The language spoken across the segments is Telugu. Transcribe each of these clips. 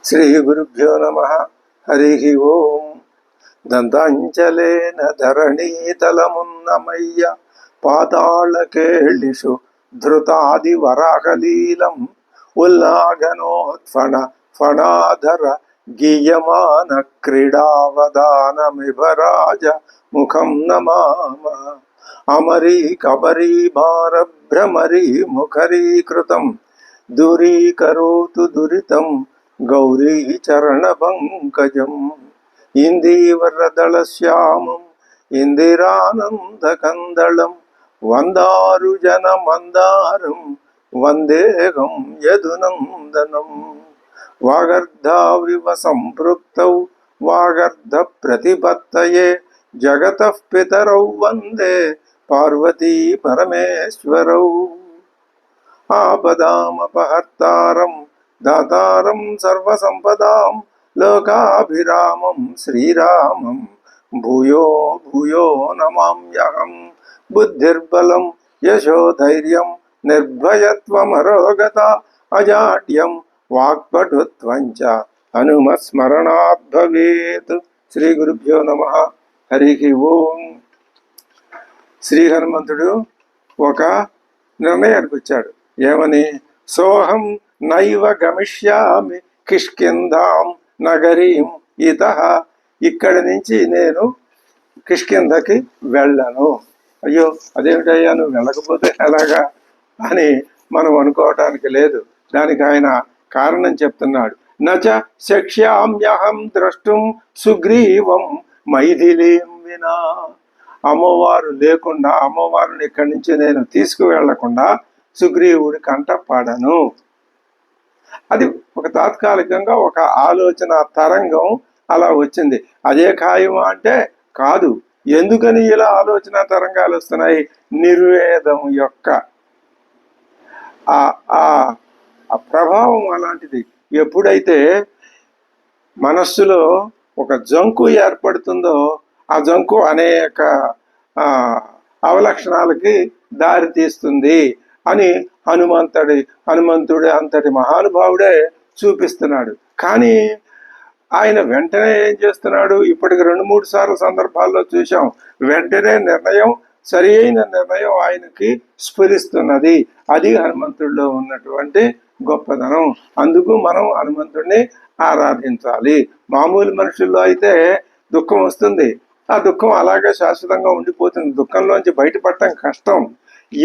శ్రీ గురుభ్యో నమః. హరి ఓం. దంతాంచలేన ధరణీతలమున్నమయ్య పాతాళకేళిషు ధృతాది వరాహలీలం ఉల్లాఘనోత్ఫణ ఫణాధర గీయమాన క్రీడావదానమిభరాజ ముఖం నమామ. అమరీ కబరీ భార భ్రమరీ ముఖరీకృతం దూరీకరోతు దురితం గౌరీ చరణ పంకజం. ఇందీవరదళశ్యామం ఇందిరానందకందళం వందారు జన మందారం వందేహం యదునందనం. వాగర్ధావివ సంపృక్తౌ వాగర్ధ ప్రతిపత్తయే జగతః పితరౌ వందే పార్వతీ పరమేశ్వరౌ. ఆపదామపహర్తారం దాతారం సర్వసంపదాం లోకాభిరామం శ్రీరామం భూయో భూయో నమామ్యహం. బుద్ధిర్బలం యశోధైర్యం నిర్భయత్వమరోగత అజాడ్యం వాక్పటుత్వం చ హనుమస్మరణాత్ భవేత్. శ్రీ గురుభ్యో నమః. హరి ఓం. శ్రీ హనుమంతుడు ఒక నిర్ణయానికి వచ్చాడు. ఏమని? సోహం నైవ గమిష్యామి కిష్కింధాం నగరీం ఇతః. ఇక్కడి నుంచి నేను కిష్కింధకి వెళ్ళను. అయ్యో అదేమిటయ్యా, నువ్వు వెళ్ళకపోతే ఎలాగా అని మనం అనుకోవటానికి లేదు. దానికి ఆయన కారణం చెప్తున్నాడు. నచ శక్ష్యామ్యహం ద్రష్టుం సుగ్రీవం మైథిలీం వినా. అమ్మవారు లేకుండా, అమ్మవారిని ఇక్కడి నుంచి నేను తీసుకువెళ్లకుండా సుగ్రీవుడి కంట పడను. అది ఒక తాత్కాలికంగా ఒక ఆలోచన తరంగం అలా వచ్చింది. అదే ఖాయమా అంటే కాదు. ఎందుకని ఇలా ఆలోచన తరంగాలు వస్తున్నాయి? నిర్వేదం యొక్క ఆ ప్రభావం అలాంటిది. ఎప్పుడైతే మనస్సులో ఒక జంకు ఏర్పడుతుందో ఆ జంకు అనేక అవలక్షణాలకి దారి తీస్తుంది అని హనుమంతుడు అంతటి మహానుభావుడే చూపిస్తున్నాడు. కానీ ఆయన వెంటనే ఏం చేస్తున్నాడు? ఇప్పటికి 2-3 సార్లు సందర్భాల్లో చూసాం. వెంటనే నిర్ణయం, సరి అయిన నిర్ణయం ఆయనకి స్ఫురిస్తున్నది. అది హనుమంతుడిలో ఉన్నటువంటి గొప్పదనం. అందుకు మనం హనుమంతుడిని ఆరాధించాలి. మామూలు మనుషుల్లో అయితే దుఃఖం వస్తుంది, ఆ దుఃఖం అలాగే శాశ్వతంగా ఉండిపోతుంది. దుఃఖంలోంచి బయటపడటం కష్టం.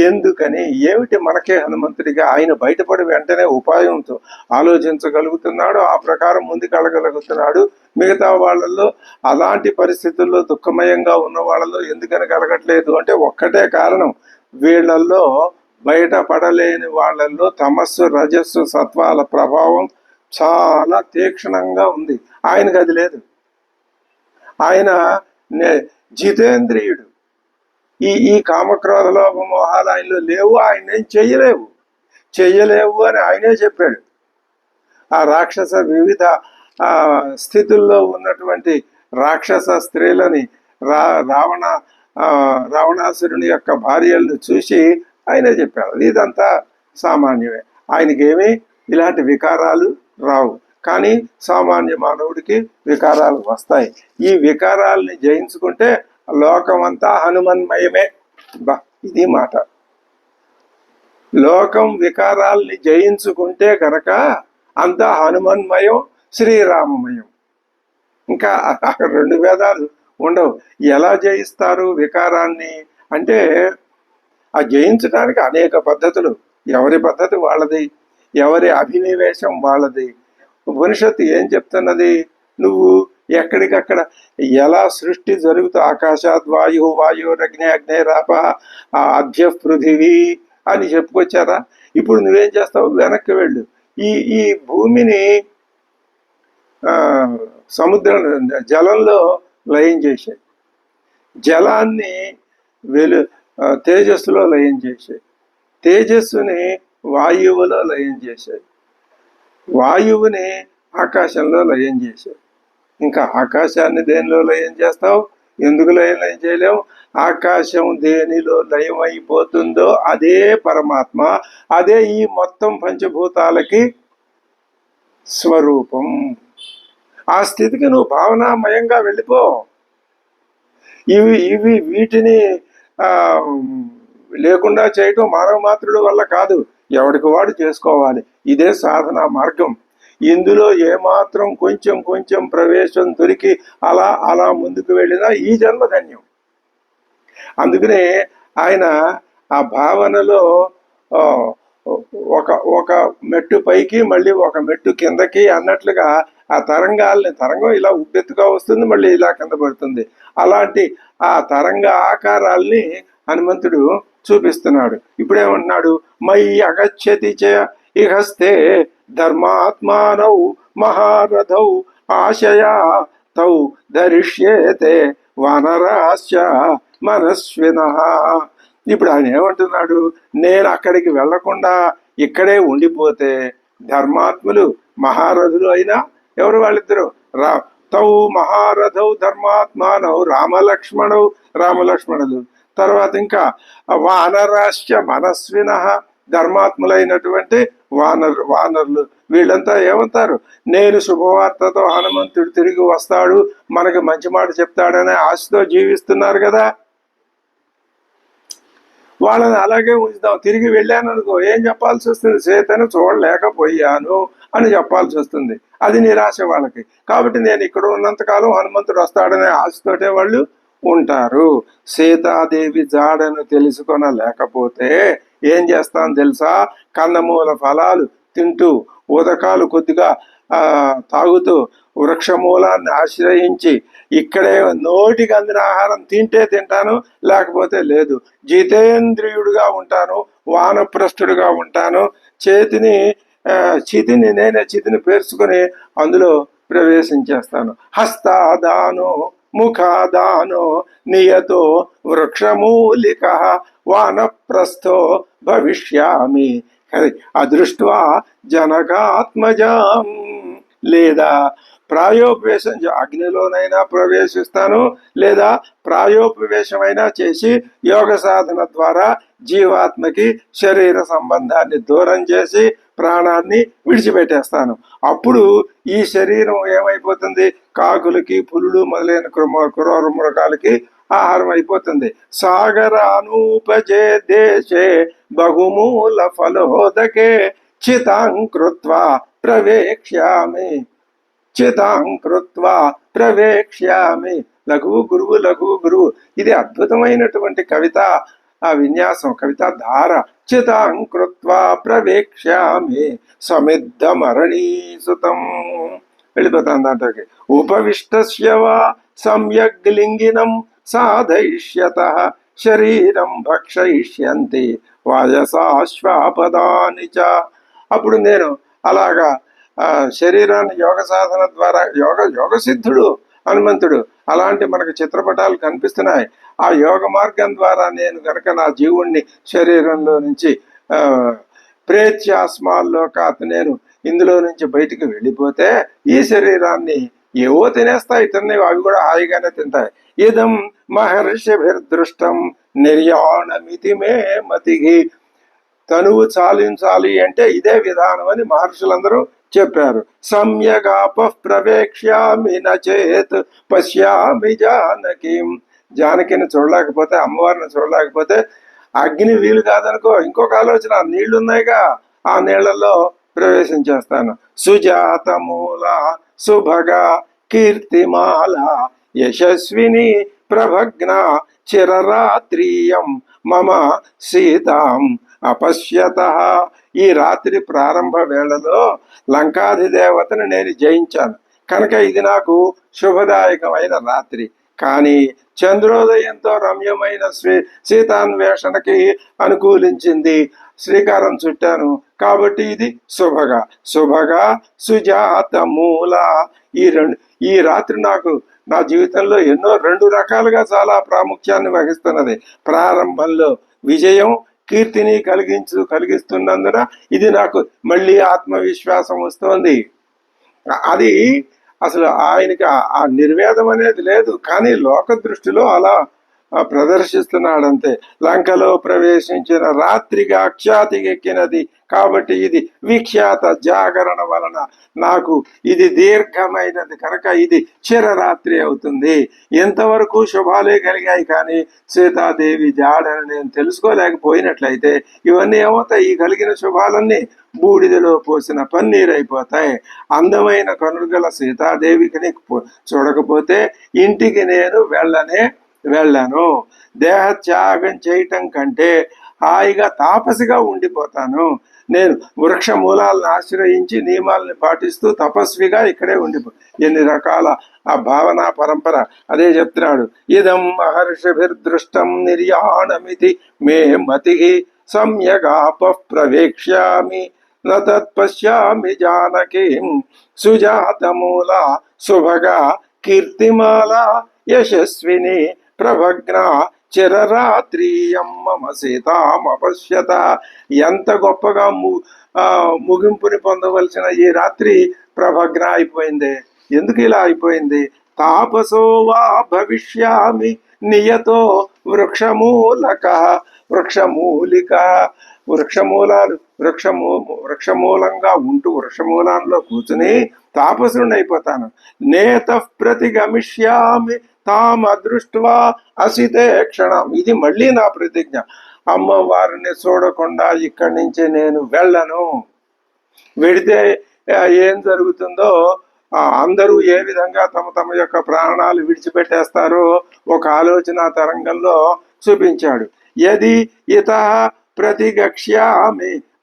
ఎందుకని? ఏమిటి మనకే హనుమంతుడిగా ఆయన బయటపడి వెంటనే ఉపాయంతో ఆలోచించగలుగుతున్నాడు, ఆ ప్రకారం ముందుకెళ్ళగలుగుతున్నాడు. మిగతా వాళ్ళల్లో అలాంటి పరిస్థితుల్లో దుఃఖమయంగా ఉన్న వాళ్ళలో ఎందుకని కలగట్లేదు అంటే ఒక్కటే కారణం. వీళ్ళల్లో బయటపడలేని వాళ్ళల్లో తమస్సు రజస్సు సత్వాల ప్రభావం చాలా తీక్షణంగా ఉంది. ఆయనకు అది లేదు. ఆయన జితేంద్రియుడు. ఈ కామక్రోధ లోభ మోహాలు ఆయనలో లేవు. ఆయన ఏం చెయ్యలేవు అని ఆయనే చెప్పాడు. ఆ రాక్షస వివిధ స్థితుల్లో ఉన్నటువంటి రాక్షస స్త్రీలని రావణాసురుని యొక్క భార్యలను చూసి ఆయనే చెప్పాడు. ఇదంతా సామాన్యమే. ఆయనకేమీ ఇలాంటి వికారాలు రావు. కానీ సామాన్య మానవుడికి వికారాలు వస్తాయి. ఈ వికారాలని జయించుకుంటే లోకమంతా హనుమన్మయమే. ఇది మాట. లోకం వికారాల్ని జయించుకుంటే కనుక అంతా హనుమన్మయం, శ్రీరామమయం. ఇంకా 2 వేదాలు ఉండవు. ఎలా జయిస్తారు వికారాన్ని అంటే ఆ జయించడానికి అనేక పద్ధతులు. ఎవరి పద్ధతి వాళ్ళది, ఎవరి అభినివేశం వాళ్ళది. ఉపనిషత్తు ఏం చెప్తున్నది? నువ్వు ఎక్కడికక్కడ ఎలా సృష్టి జరుగుతూ ఆకాశాద్ వాయు వాయురగ్ని అగ్నేరాప అధ్య పృథివీ అని చెప్పుకొచ్చారా? ఇప్పుడు నువ్వేం చేస్తావు? వెనక్కి వెళ్ళు. ఈ భూమిని సముద్రం జలంలో లయం చేశాయి, జలాన్ని తేజస్సులో లయం చేశాయి, తేజస్సుని వాయువులో లయం చేశాయి, వాయువుని ఆకాశంలో లయం చేశాయి. ఇంకా ఆకాశాన్ని దేనిలో లయం చేస్తావు? ఎందుకు లయం చేయలేము? ఆకాశం దేనిలో లయం అయిపోతుందో అదే పరమాత్మ, అదే ఈ మొత్తం పంచభూతాలకి స్వరూపం. ఆ స్థితికి నువ్వు భావనామయంగా వెళ్ళిపో. వీటిని ఆ లేకుండా చేయటం మానవ మాత్రుల వల్ల కాదు, ఎవరికి వాడు చేసుకోవాలి. ఇదే సాధన మార్గం. ఇందులో ఏమాత్రం కొంచెం కొంచెం ప్రవేశం దొరికి అలా అలా ముందుకు వెళ్ళినా ఈ జన్మ ధన్యం. అందుకనే ఆయన ఆ భావనలో ఒక ఒక మెట్టు పైకి మళ్ళీ ఒక మెట్టు కిందకి అన్నట్లుగా ఆ తరంగం ఇలా ఉబ్బెత్తుగా వస్తుంది, మళ్ళీ ఇలా కింద పడుతుంది. అలాంటి ఆ తరంగ ఆకారాల్ని హనుమంతుడు చూపిస్తున్నాడు. ఇప్పుడేమంటున్నాడు? మై అగచ్చతి చ ఇహస్తే ధర్మాత్మానౌ మహారథౌ ఆశయా తౌ ధరిష్యేతే వానరాశ్చ మనస్వినః. ఇప్పుడు ఆయన ఏమంటున్నాడు? నేను అక్కడికి వెళ్లకుండా ఇక్కడే ఉండిపోతే ధర్మాత్ములు మహారథులు అయినా ఎవరు వాళ్ళిద్దరు? తౌ మహారథౌ ధర్మాత్మానౌ రామలక్ష్మణులు. తర్వాత ఇంకా వానరాశ్చ మనస్వినః, ధర్మాత్ములైనటువంటి వానరులు. వీళ్ళంతా ఏమంటారు? నేను శుభవార్తతో హనుమంతుడు తిరిగి వస్తాడు, మనకి మంచి మాట చెప్తాడనే ఆశతో జీవిస్తున్నారు కదా. వాళ్ళని అలాగే ఉంచుదాం. తిరిగి వెళ్ళాను అనుకో, ఏం చెప్పాల్సి వస్తుంది? సీతను చూడలేకపోయాను అని చెప్పాల్సి వస్తుంది. అది నిరాశ వాళ్ళకి. కాబట్టి నేను ఇక్కడ ఉన్నంతకాలం హనుమంతుడు వస్తాడనే ఆశతోటే వాళ్ళు ఉంటారు. సీతాదేవి జాడను తెలుసుకొనలేకపోతే ఏం చేస్తాను తెలుసా? కందమూల ఫలాలు తింటూ, ఉదకాలు కొద్దిగా తాగుతూ, వృక్షమూలాన్ని ఆశ్రయించి ఇక్కడే నోటికి అందిన ఆహారం తింటే తింటాను, లేకపోతే లేదు. జితేంద్రియుడుగా ఉంటాను, వానప్రస్థుడుగా ఉంటాను. నేనే చితిని పేర్చుకుని అందులో ప్రవేశించేస్తాను. హస్తాదానో ముఖాదానో నియతో వృక్షమూలిక వానప్రస్థో భవిష్యామి అదృష్ట్వా జనకాత్మజాం. లేదా ప్రాయోపవేశం, అగ్నిలోనైనా ప్రవేశిస్తాను, లేదా ప్రాయోపవేశమైనా చేసి యోగ సాధన ద్వారా జీవాత్మకి శరీర సంబంధాన్ని దూరం చేసి ప్రాణాన్ని విడిచిపెట్టేస్తాను. అప్పుడు ఈ శరీరం ఏమైపోతుంది? కాకులకి, పులులు మొదలైన క్రూర మృగాలకి ఆహారం అయిపోతుంది. సాగరానూపజే దేశే బహుమూల ఫలోదకే చితాంకృత్వా ప్రవేక్ష్యామి లఘువు గురువు. ఇది అద్భుతమైనటువంటి కవిత విన్యాసం, కవితా ధార. చితాంకృత్వా ప్రవేక్ష్యామి సమిద్ధమరణీసుతం. వెళ్ళిపోతాను దాంట్లోకి. ఉపవిష్టస్య వా సమ్యగ్ లింగినం సాధయిష్యతః శరీరం భక్షయిష్యంతి వాయసాశ్వాపదాని చ. అప్పుడు నేను అలాగా శరీరాన్ని యోగ సాధన ద్వారా యోగ సిద్ధుడు హనుమంతుడు. అలాంటి మనకు చిత్రపటాలు కనిపిస్తున్నాయి. ఆ యోగ మార్గం ద్వారా నేను గనక నా జీవుణ్ణి శరీరంలో నుంచి ప్రేత్యాస్మాల్లోకాత్, నేను ఇందులో నుంచి బయటికి వెళ్ళిపోతే ఈ శరీరాన్ని ఏవో తినేస్తాయి, తిన్నవి అవి కూడా హాయిగానే తింటాయి. ఇదం మహర్షిభిర్దృష్టం నిర్యాణమితి మే మతికి. తనువు చాలించాలి అంటే ఇదే విధానం అని మహర్షులందరూ చెప్పారు. సమ్యగాప ప్రవేక్ష్యామి నచేత్ పశ్యామి జానకీం. జానకిని చూడలేకపోతే, అమ్మవారిని చూడలేకపోతే అగ్ని వీలు కాదనుకో, ఇంకొక ఆలోచన, నీళ్లున్నాయిగా, ఆ నీళ్లలో ప్రవేశించేస్తాను. సుజాతమూల సుభగ కీర్తిమాల యశస్విని ప్రభగ్న చిరరాత్రియం మమ సీతాం అపశ్యత. ఈ రాత్రి ప్రారంభ వేళలో లంకాధిదేవతను నేను జయించాను కనుక ఇది నాకు శుభదాయకమైన రాత్రి. కానీ చంద్రోదయంతో రమ్యమైన సీతాన్వేషణకి అనుకూలించింది. శ్రీకారం చుట్టాను కాబట్టి ఇది శుభగా సుజాత మూల. ఈ రాత్రి నాకు నా జీవితంలో ఎన్నో 2 రకాలుగా చాలా ప్రాముఖ్యాన్ని వహిస్తున్నది. ప్రారంభంలో విజయం, కీర్తిని కలిగిస్తున్నందున ఇది నాకు మళ్ళీ ఆత్మవిశ్వాసం వస్తోంది. అది అసలు ఆయనకి ఆ నిర్వేదం అనేది లేదు, కానీ లోక దృష్టిలో అలా ప్రదర్శిస్తున్నాడంతే. లంకలో ప్రవేశించిన రాత్రిగా ఖ్యాతికెక్కినది కాబట్టి ఇది విఖ్యాత జాగరణ వలన నాకు ఇది దీర్ఘమైనది కనుక ఇది చిరరాత్రి అవుతుంది. ఎంతవరకు శుభాలే కలిగాయి కానీ సీతాదేవి జాడని నేను తెలుసుకోలేకపోయినట్లయితే ఇవన్నీ ఏమవుతాయి? ఈ కలిగిన శుభాలన్నీ బూడిదలో పోసిన పన్నీరైపోతాయి. అందమైన కనుగల సీతాదేవికి చూడకపోతే ఇంటికి నేను వెళ్ళను. దేహత్యాగం చేయటం కంటే హాయిగా తాపసిగా ఉండిపోతాను. నేను వృక్ష మూలాలను ఆశ్రయించి నియమాలను పాటిస్తూ తపస్విగా ఇక్కడే ఎన్ని రకాల ఆ భావన పరంపర. అదే చెప్తున్నాడు, ఇదం మహర్షిభిర్దృష్టం నిర్యాణమితి మే మతి సమ్యగాప ప్రవేక్ష్యామి నత్పశ్యామి జానకీం సుజాతమూల శుభగా కీర్తిమాల యశస్విని ప్రభగ్న చిరరాత్రియం మమ సీతామపశ్యత. ఎంత గొప్పగా ముగింపుని పొందవలసిన ఈ రాత్రి ప్రభగ్న అయిపోయింది. ఎందుకు ఇలా అయిపోయింది? తాపసో వా భవిష్యామి నియతో వృక్షమూలిక వృక్షమూలంగా ఉంటూ వృక్షమూలంలో కూర్చుని తాపసుని అయిపోతాను. నేత ప్రతిగమిష్యామి తాం అదృష్ట్వా అసితే క్షణం. ఇది మళ్ళీ నా ప్రతిజ్ఞ. అమ్మవారిని చూడకుండా ఇక్కడి నుంచి నేను వెళ్ళను. వెడితే ఏం జరుగుతుందో అందరూ ఏ విధంగా తమ తమ యొక్క ప్రాణాలు విడిచిపెట్టేస్తారో ఒక ఆలోచన తరంగంలో చూపించాడు. యది ఇత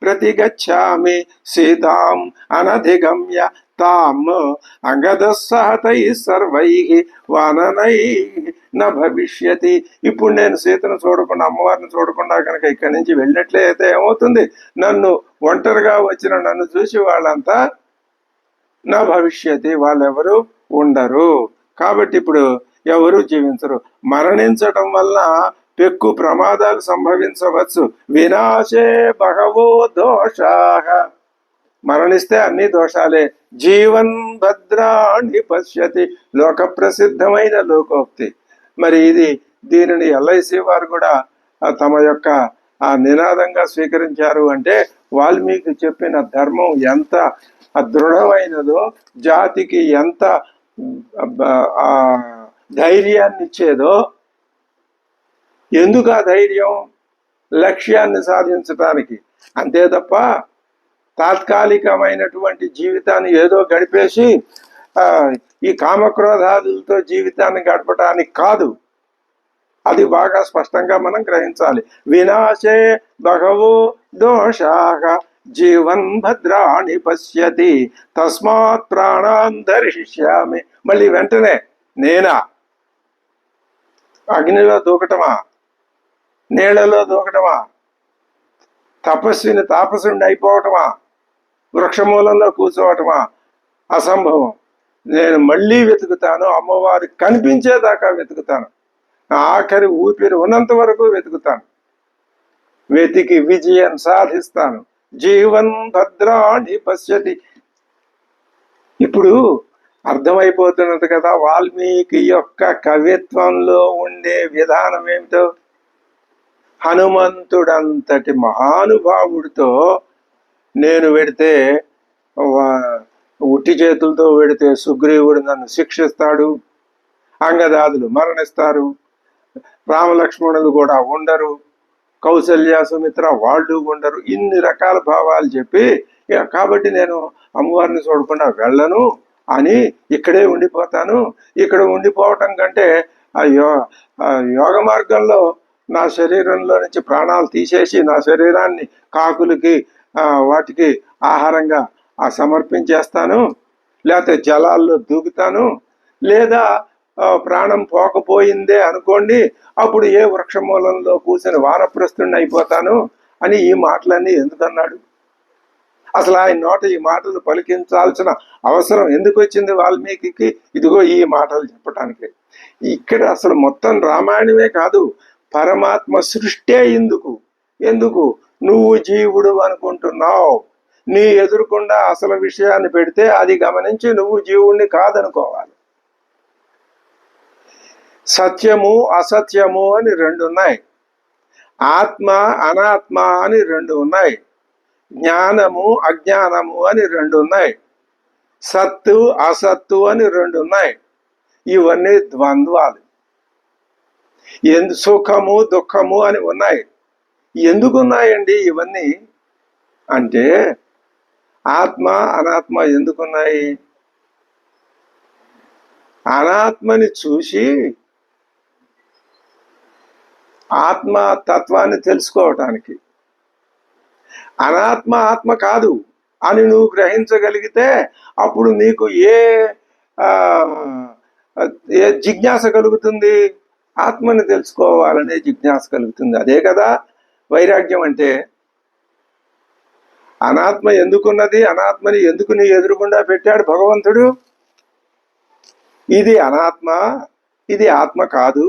ప్రతిగచ్చామి సీతాం అనధిగమ్య తాం అంగదస్సహతై సర్వై వననై న భవిష్యతి. ఇప్పుడు నేను సీతను చూడకుండా అమ్మవారిని చూడకుండా కనుక ఇక్కడి నుంచి వెళ్ళినట్లయితే ఏమవుతుంది? నన్ను ఒంటరిగా వచ్చిన నన్ను చూసి వాళ్ళంతా నా భవిష్యతి, వాళ్ళెవరు ఉండరు. కాబట్టి ఇప్పుడు ఎవరు జీవించరు. మరణించటం వల్ల పెక్కు ప్రమాదాలు సంభవించవచ్చు. వినాశే బహవో దోషాః. మరణిస్తే అన్ని దోషాలే. జీవన్ భద్రాణి పశ్యతి, లోక ప్రసిద్ధమైన లోకోక్తి. మరి దీనిని ఎల్ఐసి వారు కూడా తమ యొక్క నినాదంగా స్వీకరించారు. అంటే వాల్మీకి చెప్పిన ధర్మం ఎంత దృఢమైనదో, జాతికి ఎంత ధైర్యాన్ని ఇచ్చేదో. ఎందుకు ఆ ధైర్యం? లక్ష్యాన్ని సాధించటానికి. అంతే తప్ప తాత్కాలికమైనటువంటి జీవితాన్ని ఏదో గడిపేసి ఈ కామక్రోధాదులతో జీవితాన్ని గడపటానికి కాదు. అది బాగా స్పష్టంగా మనం గ్రహించాలి. వినాశే బహవో దోషాః జీవన్ భద్రాణి పశ్యతి తస్మాత్ ప్రాణాన్ ధరిష్యామి. మళ్ళీ వెంటనే నేనా? అగ్నిలో దూకటమా? నీళ్లలో దూకటమా? తాపసుని అయిపోవటమా? వృక్షమూలంలో కూర్చోవటమా? అసంభవం. నేను మళ్ళీ వెతుకుతాను. అమ్మవారి కనిపించేదాకా వెతుకుతాను. ఆఖరి ఊపిరి ఉన్నంత వరకు వెతుకుతాను. వెతికి విజయం సాధిస్తాను. జీవన్ భద్రాణి పశ్యతి. ఇప్పుడు అర్థమైపోతున్నది కదా వాల్మీకి యొక్క కవిత్వంలో ఉండే విధానం ఏమిటో. హనుమంతుడంతటి మహానుభావుడితో నేను వెడితే, ఉట్టి చేతులతో వెడితే సుగ్రీవుడు నన్ను శిక్షిస్తాడు, అంగదాదులు మరణిస్తారు, రామలక్ష్మణులు కూడా ఉండరు, కౌసల్య సుమిత్ర వాళ్ళు ఉండరు. ఇన్ని రకాల భావాలు చెప్పి కాబట్టి నేను అమ్మవారిని చూడకుండా వెళ్ళను అని ఇక్కడే ఉండిపోతాను. ఇక్కడ ఉండిపోవటం కంటే యోగ మార్గంలో నా శరీరంలో నుంచి ప్రాణాలు తీసేసి నా శరీరాన్ని కాకులకి వాటికి ఆహారంగా సమర్పించేస్తాను, లేకపోతే జలాల్లో దూకుతాను, లేదా ప్రాణం పోకపోయిందే అనుకోండి అప్పుడు ఏ వృక్షమూలంలో కూర్చొని వానప్రస్తుని అయిపోతాను అని ఈ మాటలన్నీ ఎందుకన్నాడు? అసలు ఆయన నోట ఈ మాటలు పలికించాల్సిన అవసరం ఎందుకు వచ్చింది వాల్మీకి? ఇదిగో ఈ మాటలు చెప్పటానికి. ఇక్కడ అసలు మొత్తం రామాయణమే కాదు, పరమాత్మ సృష్టే ఎందుకు నువ్వు జీవుడు అనుకుంటున్నావు. నీ ఎదురుకుండా అసలు విషయాన్ని పెడితే అది గమనించి నువ్వు జీవుణ్ణి కాదనుకోవాలి. సత్యము అసత్యము అని రెండు ఉన్నాయి. ఆత్మ అనాత్మ అని రెండు ఉన్నాయి. జ్ఞానము అజ్ఞానము అని రెండు ఉన్నాయి. సత్తు అసత్తు అని రెండు ఉన్నాయి. ఇవన్నీ ద్వంద్వాలు. సుఖము దుఃఖము అని ఉన్నాయి. ఎందుకున్నాయండి ఇవన్నీ అంటే, ఆత్మ అనాత్మ ఎందుకున్నాయి? అనాత్మని చూసి ఆత్మ తత్వాన్ని తెలుసుకోవటానికి. అనాత్మ ఆత్మ కాదు అని నువ్వు గ్రహించగలిగితే అప్పుడు నీకు ఏ జిజ్ఞాస కలుగుతుంది? ఆత్మని తెలుసుకోవాలనే జిజ్ఞాస కలుగుతుంది. అదే కదా వైరాగ్యం అంటే. అనాత్మ ఎందుకున్నది? అనాత్మని ఎందుకు నీ ఎదురుగుండా పెట్టాడు భగవంతుడు? ఇది అనాత్మ, ఇది ఆత్మ కాదు,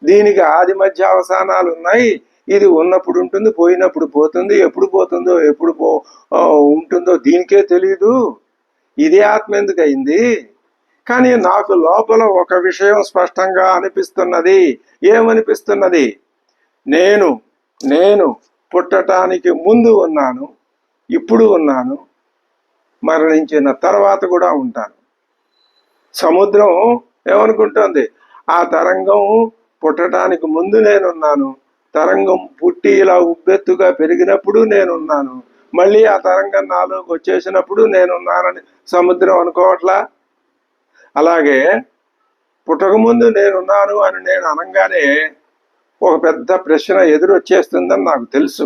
దీనికి ఆది మధ్య అవసానాలు ఉన్నాయి. ఇది ఉన్నప్పుడు ఉంటుంది, పోయినప్పుడు పోతుంది. ఎప్పుడు పోతుందో ఎప్పుడు ఉంటుందో దీనికే తెలియదు. ఇదే ఆత్మ ఎందుకు అయింది? కానీ నాకు లోపల ఒక విషయం స్పష్టంగా అనిపిస్తున్నది. ఏమనిపిస్తున్నది? నేను నేను పుట్టటానికి ముందు ఉన్నాను, ఇప్పుడు ఉన్నాను, మరణించిన తర్వాత కూడా ఉంటాను. సముద్రం ఏమనుకుంటుంది? ఆ తరంగం పుట్టడానికి ముందు నేనున్నాను, తరంగం పుట్టి ఇలా ఉబ్బెత్తుగా పెరిగినప్పుడు నేనున్నాను, మళ్ళీ ఆ తరంగం నాలోకి వచ్చేసినప్పుడు నేనున్నానని సముద్రం అనుకోవట్లా? అలాగే పుట్టకముందు నేనున్నాను అని నేను అనగానే ఒక పెద్ద ప్రశ్న ఎదురొచ్చేస్తుందని నాకు తెలుసు.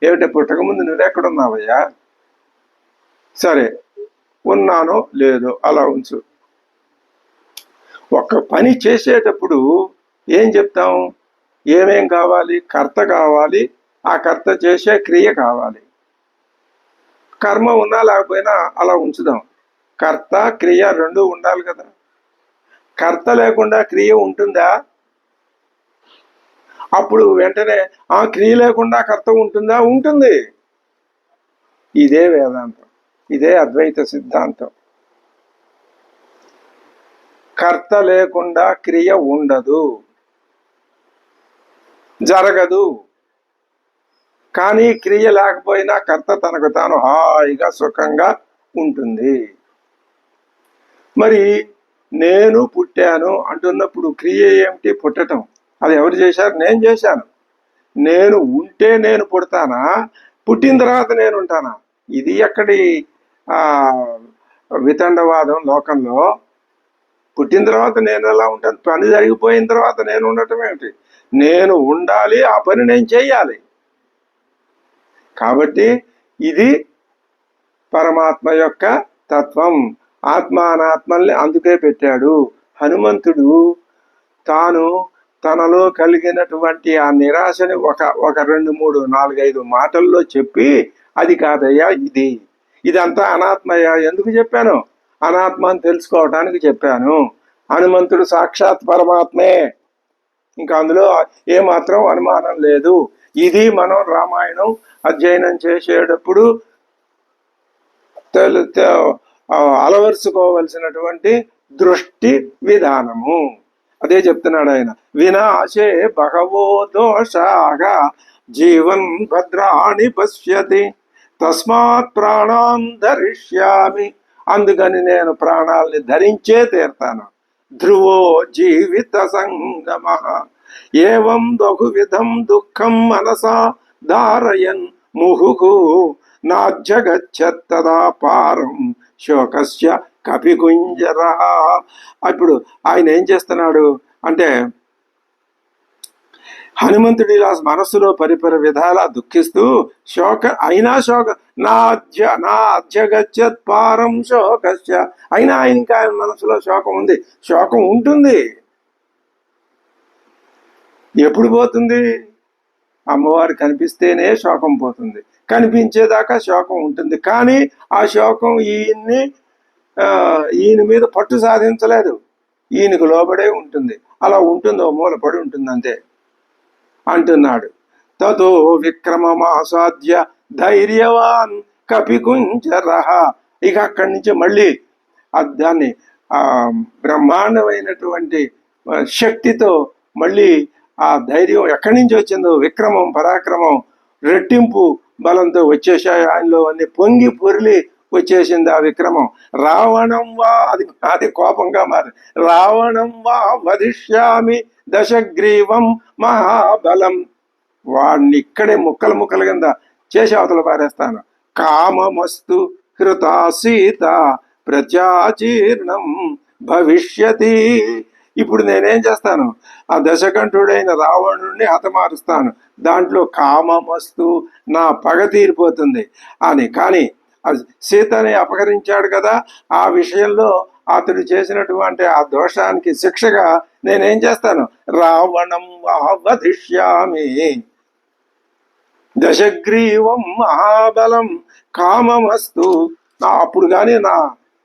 ఏమిటి? పుట్టకముందు నువ్వెక్కడున్నావయ్యా? సరే, ఉన్నానో లేదో అలా ఉంచు. ఒక పని చేసేటప్పుడు ఏం చెప్తాం? ఏమేం కావాలి? కర్త కావాలి, ఆ కర్త చేసే క్రియ కావాలి. కర్మ ఉన్నా లేకపోయినా అలా ఉంచుదాం. కర్త క్రియ రెండు ఉండాలి కదా. కర్త లేకుండా క్రియ ఉంటుందా? అప్పుడు వెంటనే ఆ క్రియ లేకుండా కర్త ఉంటుందా? ఉంటుంది. ఇదే వేదాంతం, ఇదే అద్వైత సిద్ధాంతం. కర్త లేకుండా క్రియ ఉండదు, జరగదు. కానీ క్రియ లేకపోయినా కర్త తనకు తాను హాయిగా సుఖంగా ఉంటుంది. మరి నేను పుట్టాను అంటున్నప్పుడు క్రియ ఏమిటి? పుట్టటం. అది ఎవరు చేశారు? నేను చేశాను. నేను ఉంటే నేను పుడతానా? పుట్టిన తర్వాత నేను ఉంటానా? ఇది ఎక్కడి వితండవాదం లోకంలో? పుట్టిన తర్వాత నేను ఎలా ఉంటాను? పని జరిగిపోయిన తర్వాత నేను ఉండటం ఏమిటి? నేను ఉండాలి, ఆ పని నేను చేయాలి. కాబట్టి ఇది పరమాత్మ యొక్క తత్వం. ఆత్మ అనాత్మల్ని అందుకే పెట్టాడు. హనుమంతుడు తాను తనలో కలిగినటువంటి ఆ నిరాశని ఒక 2, 3, 4, 5 మాటల్లో చెప్పి, అది కాదయ్యా ఇది, ఇదంతా అనాత్మయ్యా. ఎందుకు చెప్పాను? అనాత్మ అని తెలుసుకోవటానికి చెప్పాను. హనుమంతుడు సాక్షాత్ పరమాత్మే, ఇంకా అందులో ఏమాత్రం అనుమానం లేదు. ఇది మనం రామాయణం అధ్యయనం చేసేటప్పుడు అలవరుచుకోవలసినటువంటి దృష్టి విధానము. అదే చెప్తున్నాడు ఆయన. వినాశే బహవో దోషాగా జీవన్ భద్రాణి పశ్యతి తస్మాత్ ప్రాణాం ధరిష్యామి. అందుకని నేను ప్రాణాలని ధరించే తీరుతాను. ధ్రువో జీవిత సంగమ ఏవం బహువిధం దుఃఖం మనసా ధారయన్ ముహుః నాధ్యగచ్చత్తదా పారం శోకస్య కపికుంజర. ఇప్పుడు ఆయన ఏం చేస్తున్నాడు అంటే, హనుమంతుడి ఇలా మనస్సులో పరిపర విధాలా దుఃఖిస్తూ అయినా నా అధ్యగచ్చత్ పారం శోకస్య, అయినా ఇంకా మనసులో శోకం ఉంది. శోకం ఉంటుంది. ఎప్పుడు పోతుంది? అమ్మవారు కనిపిస్తేనే శోకం పోతుంది. కనిపించేదాకా శోకం ఉంటుంది. కానీ ఆ శోకం ఈయన మీద పట్టు సాధించలేదు. ఈయనకు లోబడే ఉంటుంది. అలా ఉంటుందో మూలపడి ఉంటుంది అంతే అంటున్నాడు. తతో విక్రమమాసాద్య ధైర్యవాన్ కపికుంజరః. ఇక అక్కడి నుంచి మళ్ళీ దాన్ని బ్రహ్మాండమైనటువంటి శక్తితో మళ్ళీ ఆ ధైర్యం ఎక్కడి నుంచి వచ్చిందో విక్రమం పరాక్రమం రెట్టింపు బలంతో వచ్చేసాయి ఆయనలో అన్ని పొంగి పొరిలి వచ్చేసింది ఆ విక్రమం. రావణం వా అది కోపంగా మారి రావణం వా వధిష్యామి దశగ్రీవం మహాబలం, వాడిని ఇక్కడే ముక్కలు ముక్కల కింద చేసి అవతల పారేస్తాను. కామమస్తు హృతా సీత ప్రజాచీర్ణం భవిష్యతి. ఇప్పుడు నేనేం చేస్తాను, ఆ దశకంఠుడైన రావణుడిని హతమారుస్తాను, దాంట్లో కామమస్తు నా పగ తీరిపోతుంది అని. కానీ సీతని అపహరించాడు కదా, ఆ విషయంలో అతడు చేసినటువంటి ఆ దోషానికి శిక్షగా నేనేం చేస్తాను, రావణం వధిష్యామి దశగ్రీవం మహాబలం కామమస్తు. అప్పుడు కానీ నా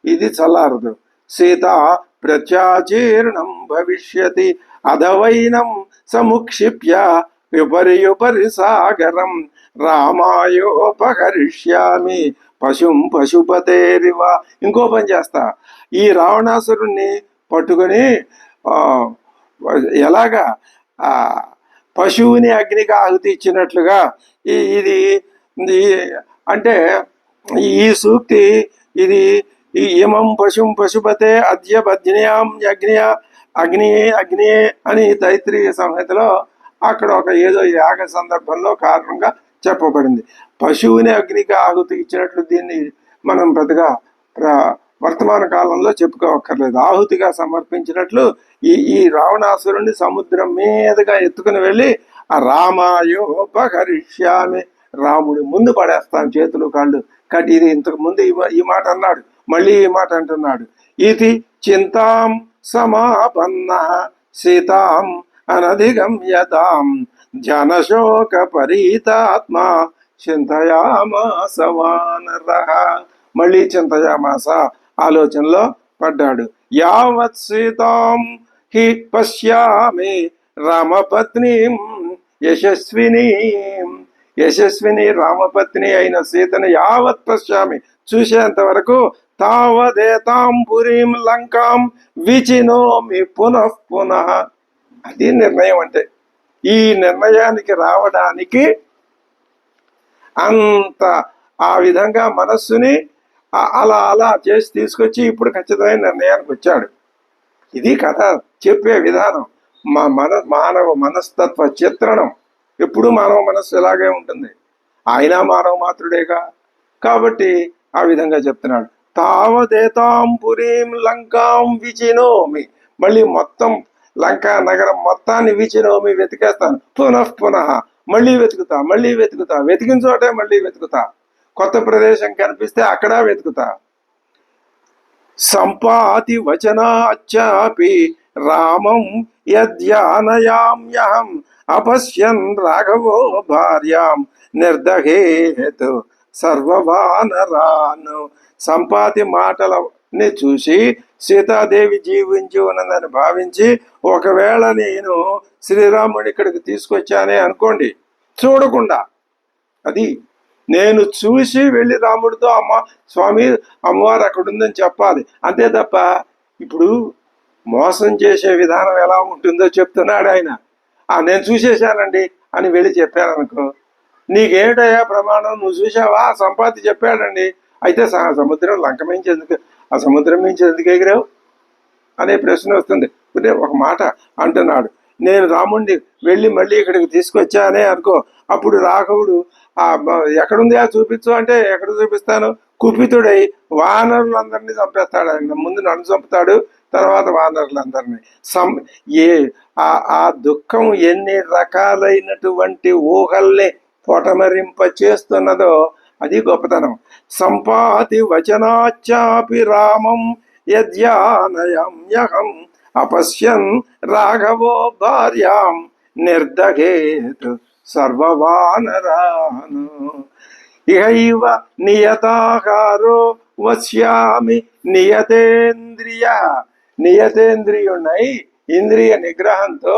ఇది చల్లారదు. సీత ప్రత్యాచీర్ణం భవిష్యతి అధవైనం సముక్షిప్య యుపరి సాగరం రామాయోపహరిష్యామి పశుం పశుపతేరివ. ఇంకో పని చేస్తా, ఈ రావణాసురుణ్ణి పట్టుకొని ఎలాగా పశువుని అగ్నికి ఆహుతి ఇచ్చినట్లుగా ఇది అంటే ఈ సూక్తి ఇది ఇమం పశుం పశుపతే అద్య బధ్న్యాం అగ్నియ అగ్ని అగ్ని అని తైత్రీయ సంహితలో అక్కడ ఒక ఏదో యాగ సందర్భంలో కారణంగా చెప్పబడింది. పశువుని అగ్నికి ఆహుతి ఇచ్చినట్లు దీన్ని మనం పెద్దగా వర్తమాన కాలంలో చెప్పుకోవక్కర్లేదు. ఆహుతిగా సమర్పించినట్లు ఈ రావణాసురుణ్ణి సముద్రం మీదుగా ఎత్తుకుని వెళ్ళి ఆ రామాయోపహరిష్యామి, రాముడి ముందు పడేస్తాను చేతులు కాళ్ళు కట్టి. ఇది ఇంతకు ముందు ఈ మాట అన్నాడు, మళ్ళీ ఈ మాట అంటున్నాడు. ఇది చింతాం సమాపన్న సీతాం అనధిగమ్యతాం జనశోక పరీతాత్మ చింతయామాస వానరః. మళ్ళీ చింతయామాస ఆలోచనలో పడ్డాడు. యావత్ సీతాం హి పశ్యామి రామపత్నీం యశస్విని రామపత్ని అయిన సీతను యావత్ పశ్యామి చూసేంత వరకు తావదేతాం పురీం లంకాం విచినోమి పునః పునః. అది నిర్ణయం అంటే. ఈ నిర్ణయానికి రావడానికి అంత ఆ విధంగా మనస్సుని అలా చేసి తీసుకొచ్చి ఇప్పుడు ఖచ్చితమైన నిర్ణయానికి వచ్చాడు. ఇది కథ చెప్పే విధానం. మానవ మనస్తత్వ చిత్రణం. ఎప్పుడు మానవ మనస్సు ఇలాగే ఉంటుంది. ఆయన మానవ మాత్రుడేగా, కాబట్టి ఆ విధంగా చెప్తున్నాడు. తావదేతాం పురీం లంకాం విచినోమి, మళ్ళీ మొత్తం లంకా నగరం మొత్తాన్ని విచినోమి వెతికేస్తాను. పునః పునః మళ్ళీ వెతుకుతా, వెతికిన చోటే మళ్ళీ వెతుకుతా, కొత్త ప్రదేశం కనిపిస్తే అక్కడ వెతుకుతా. సంపాతి వచనాచాపి రామం యద్యానయామ్యహం అపశ్యన్ రాఘవో భార్యాం నిర్దహేతు సర్వవానరాను. సంపాతి మాటలని చూసి సీతాదేవి జీవించి ఉన్నదని భావించి ఒకవేళ నేను శ్రీరాముని ఇక్కడికి తీసుకొచ్చానే అనుకోండి, చూడకుండా అది నేను చూసి వెళ్ళి రాముడితో స్వామి అమ్మవారు అక్కడ ఉందని చెప్పాలి, అంతే తప్ప ఇప్పుడు మోసం చేసే విధానం ఎలా ఉంటుందో చెప్తున్నాడు ఆయన. నేను చూసేశానండి అని వెళ్ళి చెప్పారనుకో, నీకేమిటయ్యా ప్రమాణం, నువ్వు చూసావా, సంపాతి చెప్పాడండి, అయితే సముద్రం లంక మించి ఎందుకు, ఆ సముద్రం మించి ఎందుకు ఎగిరావు అనే ప్రశ్న వస్తుంది. ఒక మాట అంటున్నాడు, నేను రాముడిని వెళ్ళి మళ్ళీ ఇక్కడికి తీసుకొచ్చానే అనుకో, అప్పుడు రాఘవుడు ఎక్కడుంది చూపించు అంటే ఎక్కడ చూపిస్తాను, కుపితుడై వానరులందరినీ చంపేస్తాడు. ఆయన ముందు నన్ను చంపుతాడు, తర్వాత వానరులందరినీ. ఆ దుఃఖం ఎన్ని రకాలైనటువంటి ఊహల్ని పొటమరింప చేస్తున్నదో అది గొప్పతనం. సంపాతి వచనాచాపి రామం యద్యానయామ్యహం అపశ్యన్ రాఘవో భార్యాం నిర్దహేతు సర్వవానరాను. ఇహైవ నియతాహారో వశ్యామి నియతేంద్రియున్నై ఇంద్రియ నిగ్రహంతో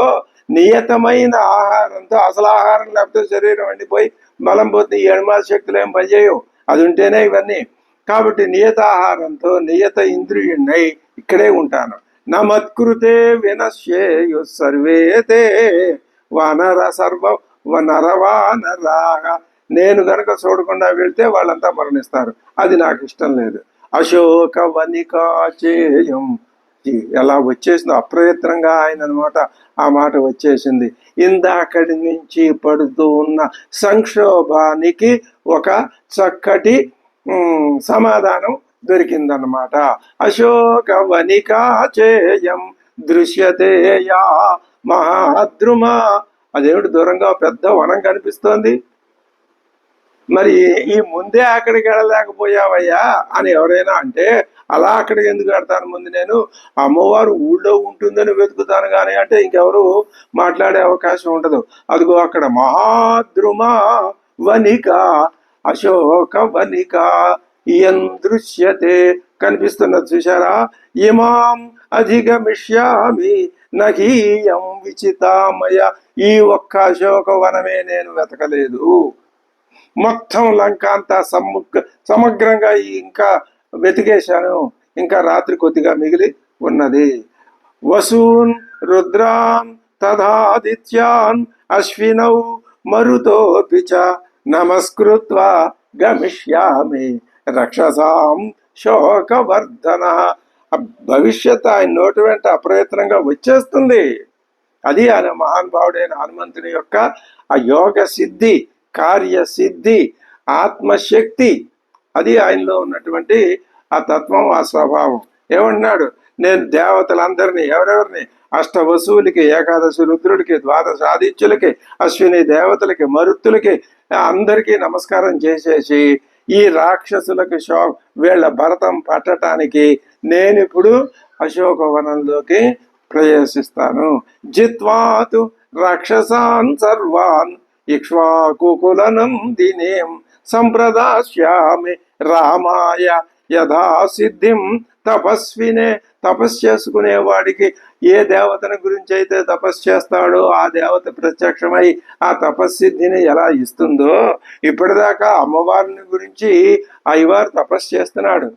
నియతమైన ఆహారంతో, అసలు ఆహారం లేకపోతే శరీరం ఎండిపోయి బలం పోతే ఈ ఎడమాల శక్తులు ఏం పనిచేయవు, అది ఉంటేనే ఇవన్నీ. కాబట్టి నియత ఆహారంతో నియత ఇంద్రియున్నై ఇక్కడే ఉంటాను, నమత్కృతే వినశ్యేయు సర్వేతే వనర సర్వ నరవానరాగ. నేను గనక చూడకుండా వెళ్తే వాళ్ళంతా మరణిస్తారు. అది నాకు ఇష్టం లేదు. అశోక వనికాచేయం. ఎలా వచ్చేసిందో అప్రయత్నంగా ఆయన అనమాట, ఆ మాట వచ్చేసింది. ఇందాకడి నుంచి పడుతూ ఉన్న సంక్షోభానికి ఒక చక్కటి సమాధానం దొరికిందన్నమాట. అశోక వనికాచేయం దృశ్యతేయా మహాద్రుమ. అదేమిటి దూరంగా పెద్ద వనం కనిపిస్తోంది, మరి ఈ ముందే అక్కడికి వెళ్ళలేకపోయావయ్యా అని ఎవరైనా అంటే, అలా అక్కడికి ఎందుకు వెళ్తాను, ముందు నేను అమ్మవారు ఊళ్ళో ఉంటుందని వెతుకుతాను కానీ అంటే ఇంకెవరు మాట్లాడే అవకాశం ఉండదు. అదిగో అక్కడ మహాద్రుమ వనిక అశోక వనిక దృశ్యతే కనిపిస్తున్నది చూశారా. ఇమాం అధిగమిష్యామి నహీయం విచితామయ. ఈ ఒక్క అశోక వనమే నేను వెతకలేదు, మొత్తం లంక అంతా సమగ్రంగా ఇంకా వెతికేశాను. ఇంకా రాత్రి కొద్దిగా మిగిలి ఉన్నది. వసూన్ రుద్రాన్ తదాదిత్యాన్ అశ్వినౌ మరుతోపి చ నమస్కృత్వా గమిష్యామి రక్షసాం శోకవర్ధన. భవిష్యత్ ఆయన నోటి వెంట అప్రయత్నంగా వచ్చేస్తుంది. అది ఆయన మహానుభావుడైన హనుమంతుని యొక్క ఆ యోగ సిద్ధి, కార్యసిద్ధి, ఆత్మశక్తి. అది ఆయనలో ఉన్నటువంటి ఆ తత్వం, ఆ స్వభావం. ఏమంటున్నాడు, నేను దేవతలందరినీ, ఎవరెవరిని, అష్టవసువులకి, ఏకాదశి రుద్రుడికి, ద్వాదశ ఆదిత్యులకి, అశ్విని దేవతలకి, మరుత్తులకి అందరికీ నమస్కారం చేసేసి ఈ రాక్షసులకు వీళ్ళ భరతం పట్టడానికి నేనిప్పుడు అశోకవనంలోకి ప్రవేశిస్తాను. జిత్వాతు రాక్షసాన్ సర్వాన్ ఇక్ష్వాకుకులనం దినేం సంప్రదాస్యామి రామాయ యథా సిద్ధిం తపస్వినే. తపస్సు చేసుకునేవాడికి ఏ దేవతని గురించి అయితే తపస్సు చేస్తాడో ఆ దేవత ప్రత్యక్షమై ఆ తపస్సిద్ధిని ఎలా ఇస్తుందో, ఇప్పటిదాకా అమ్మవారిని గురించి అయ్యవారు తపస్సు చేస్తున్నాడు,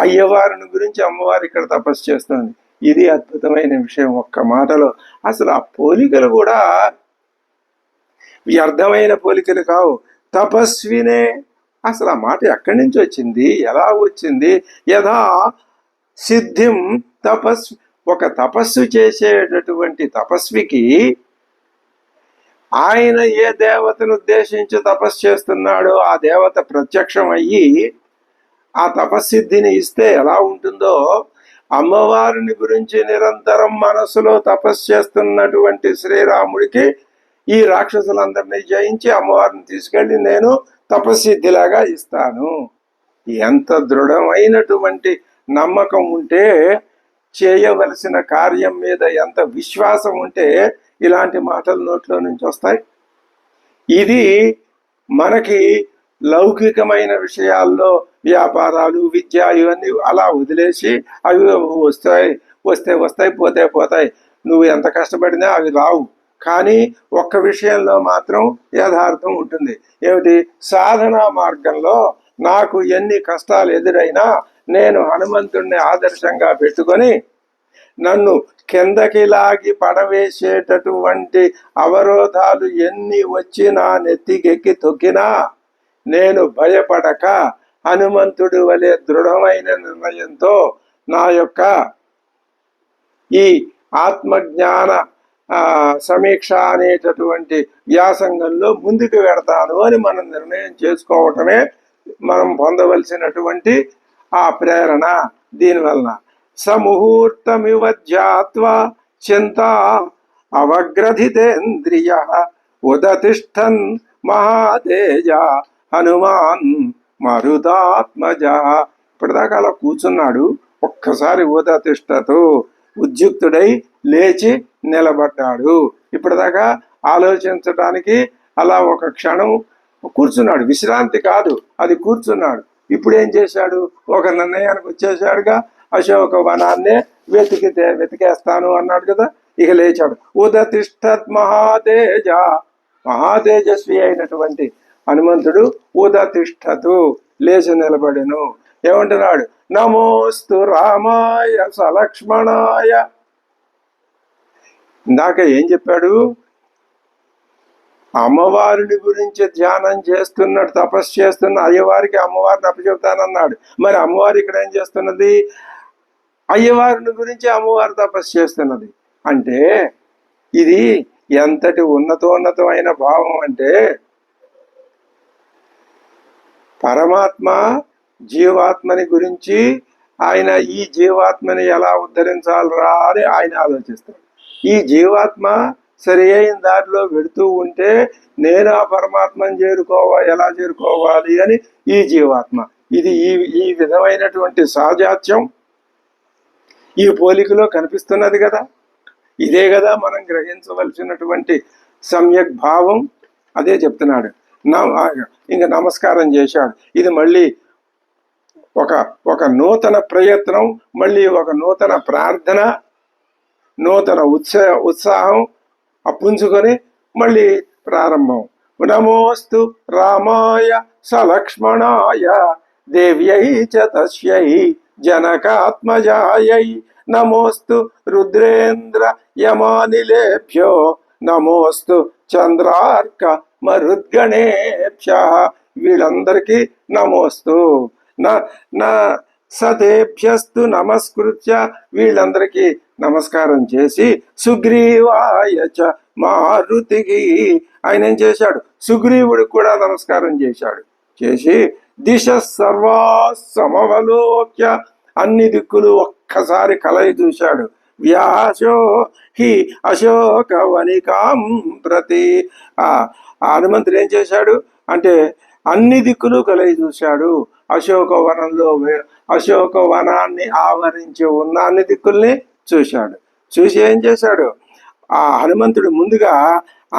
అయ్యవారిని గురించి అమ్మవారు ఇక్కడ తపస్సు చేస్తుంది. ఇది అద్భుతమైన విషయం. ఒక్క మాటలో అసలు ఆ పోలికలు కూడా వ్యర్థమైన పోలికలు కావు. తపస్వినే, అసలు ఆ మాట ఎక్కడి నుంచి వచ్చింది, ఎలా వచ్చింది? యథా సిద్ధిం ఒక తపస్సు చేసేటటువంటి తపస్వికి ఆయన ఏ దేవతను ఉద్దేశించి తపస్సు చేస్తున్నాడో ఆ దేవత ప్రత్యక్షం అయ్యి ఆ తపస్సిద్ధిని ఇస్తే ఎలా ఉంటుందో, అమ్మవారిని గురించి నిరంతరం మనసులో తపస్సు చేస్తున్నటువంటి శ్రీరాముడికి ఈ రాక్షసులందరినీ జయించి అమ్మవారిని తీసుకెళ్ళి నేను తపస్సిద్ధిలాగా ఇస్తాను. ఎంత దృఢమైనటువంటి నమ్మకం ఉంటే, చేయవలసిన కార్యం మీద ఎంత విశ్వాసం ఉంటే ఇలాంటి మాటలు నోట్లో నుంచి వస్తాయి. ఇది మనకి లౌకికమైన విషయాల్లో వ్యాపారాలు, విద్య ఇవన్నీ అలా వదిలేసి అవి వస్తాయి పోతే పోతాయి, నువ్వు ఎంత కష్టపడినా అవి రావు. కానీ ఒక్క విషయంలో మాత్రం యథార్థం ఉంటుంది. ఏమిటి? సాధనా మార్గంలో నాకు ఎన్ని కష్టాలు ఎదురైనా నేను హనుమంతుడిని ఆదర్శంగా పెట్టుకొని నన్ను కిందకి లాగి పడవేసేటటువంటి అవరోధాలు ఎన్ని వచ్చినా, నెత్తికెక్కి తొక్కినా నేను భయపడక హనుమంతుడి వలె దృఢమైన నిర్ణయంతో నా యొక్క ఈ ఆత్మజ్ఞాన సమీక్ష అనేటటువంటి వ్యాసంగంలో ముందుకు వెడతాను అని మనం నిర్ణయం చేసుకోవటమే మనం పొందవలసినటువంటి ఆ ప్రేరణ. దీనివలన సముహూర్తమివ ధ్యాత్వా చింతా అవగ్రథితేంద్రియ ఉదతిష్టన్ మహాతేజ హనుమాన్ మరుదాత్మజ. ఇప్పటిదాకా అలా కూర్చున్నాడు, ఒక్కసారి ఉదతిష్టతో ఉద్యుక్తుడై లేచి నిలబడ్డాడు. ఇప్పటిదాకా ఆలోచించడానికి అలా ఒక క్షణం కూర్చున్నాడు, విశ్రాంతి కాదు, అది కూర్చున్నాడు. ఇప్పుడు ఏం చేశాడు? ఒక నిర్ణయానికి వచ్చేసాడుగా, అశోక వనాన్నే వెతికేస్తాను అన్నాడు కదా. ఇక లేచాడు. ఉదతిష్టత్ మహాతేజ, మహాతేజస్వి అయినటువంటి హనుమంతుడు ఉదతిష్టతు లేచి నిలబడెను. ఏమంటున్నాడు? నమోస్తు రామాయ సలక్ష్మణాయ. ఇందాక ఏం చెప్పాడు? అమ్మవారిని గురించి ధ్యానం చేస్తున్నాడు, తపస్సు చేస్తున్న అయ్యవారికి అమ్మవారిని అప్పచెప్తానన్నాడు. మరి అమ్మవారు ఇక్కడ ఏం చేస్తున్నది? అయ్యవారిని గురించి అమ్మవారు తపస్సు చేస్తున్నది. అంటే ఇది ఎంతటి ఉన్నతోన్నతమైన భావం అంటే, పరమాత్మ జీవాత్మని గురించి ఆయన ఈ జీవాత్మని ఎలా ఉద్ధరించాలరా అని ఆయన ఆలోచిస్తాడు. ఈ జీవాత్మ సరి అయిన దారిలో వెడుతూ ఉంటే నేను ఆ పరమాత్మని ఎలా చేరుకోవాలి అని ఈ జీవాత్మ. ఇది ఈ విధమైనటువంటి సాజాత్యం ఈ పోలికలో కనిపిస్తున్నది కదా. ఇదే కదా మనం గ్రహించవలసినటువంటి సమ్యక్ భావం. అదే చెప్తున్నాడు. ఇంకా నమస్కారం చేశాడు. ఇది మళ్ళీ ఒక నూతన ప్రయత్నం, మళ్ళీ ఒక నూతన ప్రార్థన, నూతన ఉత్సాహం పుంజుకొని మళ్ళీ ప్రారంభం. నమోస్తు రామాయ సలక్ష్మణాయ దేవ్యై చ తస్యై జనకాత్మజాయై నమోస్తు రుద్రేంద్ర యమానిలేభ్యో నమోస్తు చంద్రార్క మరుద్గణేభ్య. వీళ్ళందరికీ నమోస్తు. నా సతేభ్యస్తు నమస్కృత్య, వీళ్ళందరికీ నమస్కారం చేసి సుగ్రీవాయ చ మారుతికి, ఆయన ఏం చేశాడు? సుగ్రీవుడికి కూడా నమస్కారం చేశాడు. చేసి దిశ సర్వా సమవలోక్య, అన్ని దిక్కులు ఒక్కసారి కలయి చూశాడు. వ్యాసో హి అశోక వనికాం ప్రతి. ఆ హనుమంతుడు ఏం చేశాడు అంటే అన్ని దిక్కులు కలయి చూశాడు. అశోక వనాన్ని ఆవరించి ఉన్న అన్ని దిక్కుల్ని చూశాడు. చూసి ఏం చేశాడు? ఆ హనుమంతుడు ముందుగా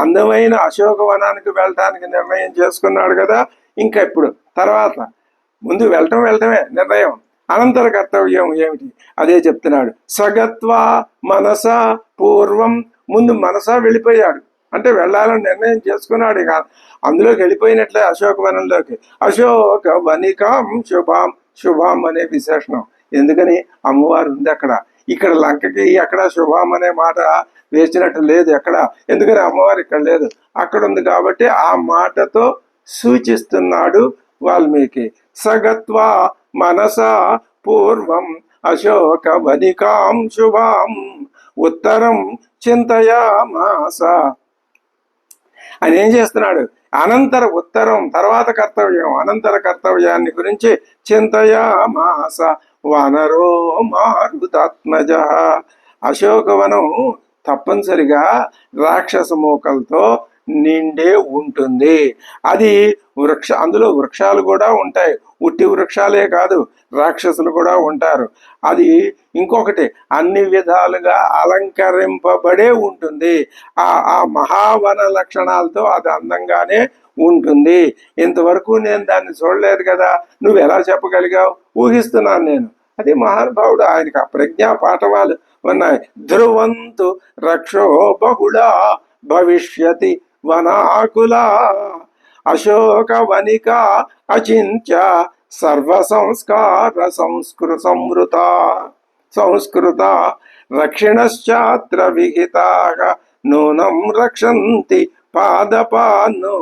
అందమైన అశోక వనానికి వెళ్ళటానికి నిర్ణయం చేసుకున్నాడు కదా. ఇంకా ఇప్పుడు తర్వాత ముందు వెళ్ళటమే నిర్ణయం. అనంతర కర్తవ్యం ఏమిటి? అదే చెప్తున్నాడు. సగత్వా మనస పూర్వం, ముందు మనస వెళ్ళిపోయాడు. అంటే వెళ్ళాలని నిర్ణయం చేసుకున్నాడు. ఇక అందులోకి వెళ్ళిపోయినట్లే అశోకవనంలోకి. అశోక వనికాం శుభాం, శుభాం అనే విశేషణం. ఎందుకని? అమ్మవారు ఉంది అక్కడ. ఇక్కడ లంకకి అక్కడ శుభాం అనే మాట వేసినట్టు లేదు ఎక్కడ. ఎందుకని? అమ్మవారు ఇక్కడ లేదు, అక్కడ ఉంది కాబట్టి ఆ మాటతో సూచిస్తున్నాడు వాల్మీకి. సగత్వా మనస పూర్వం అశోక వనికాం శుభాం ఉత్తరం చింతయామాస. ఆయన ఏం చేస్తున్నాడు? అనంతర ఉత్తరం, తర్వాత కర్తవ్యం, అనంతర కర్తవ్యాన్ని గురించి చింతయామాస వనరో మారుతాత్మజ. అశోకవనం తప్పనిసరిగా రాక్షస మూకలతో నిండే ఉంటుంది. అది అందులో వృక్షాలు కూడా ఉంటాయి. ఉట్టి వృక్షాలే కాదు, రాక్షసులు కూడా ఉంటారు. అది ఇంకొకటి, అన్ని విధాలుగా అలంకరింపబడే ఉంటుంది. ఆ మహావన లక్షణాలతో అది అందంగానే ఉంటుంది. ఇంతవరకు నేను దాన్ని చూడలేదు కదా, నువ్వు ఎలా చెప్పగలిగావు? ఊహిస్తున్నాను నేను. అది మహానుభావుడు, ఆయనకి ఆ ప్రజ్ఞా పాఠవాలు ఉన్నాయి. ధ్రువంతు రక్షో బహుళా భవిష్యతి వనాకుల అశోక వనిక అచింత్య సర్వ సంస్కార సంస్కృత రక్షిణశ్చాత్ర విహితాః నూనం రక్షంతి పాదపాను.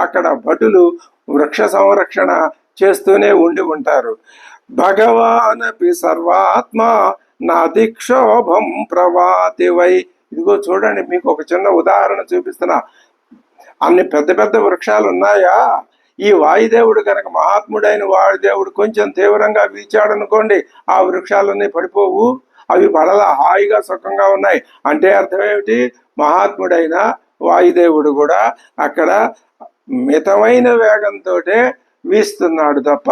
అక్కడ భటులు వృక్ష సంరక్షణ చేస్తూనే ఉంటారు. భగవానపి సర్వాత్మ నాదిక్షోభం ప్రవాతి వై. ఇదిగో చూడండి, మీకు ఒక చిన్న ఉదాహరణ చూపిస్తున్నా. అన్ని పెద్ద పెద్ద వృక్షాలు ఉన్నాయా? ఈ వాయుదేవుడు కనుక, మహాత్ముడైన వాయుదేవుడు కొంచెం తీవ్రంగా వీచాడనుకోండి, ఆ వృక్షాలన్నీ పడిపోవు. అవి పడలా, హాయిగా సుఖంగా ఉన్నాయి. అంటే అర్థం ఏమిటి? మహాత్ముడైన వాయుదేవుడు కూడా అక్కడ మితమైన వేగంతో వీస్తున్నాడు తప్ప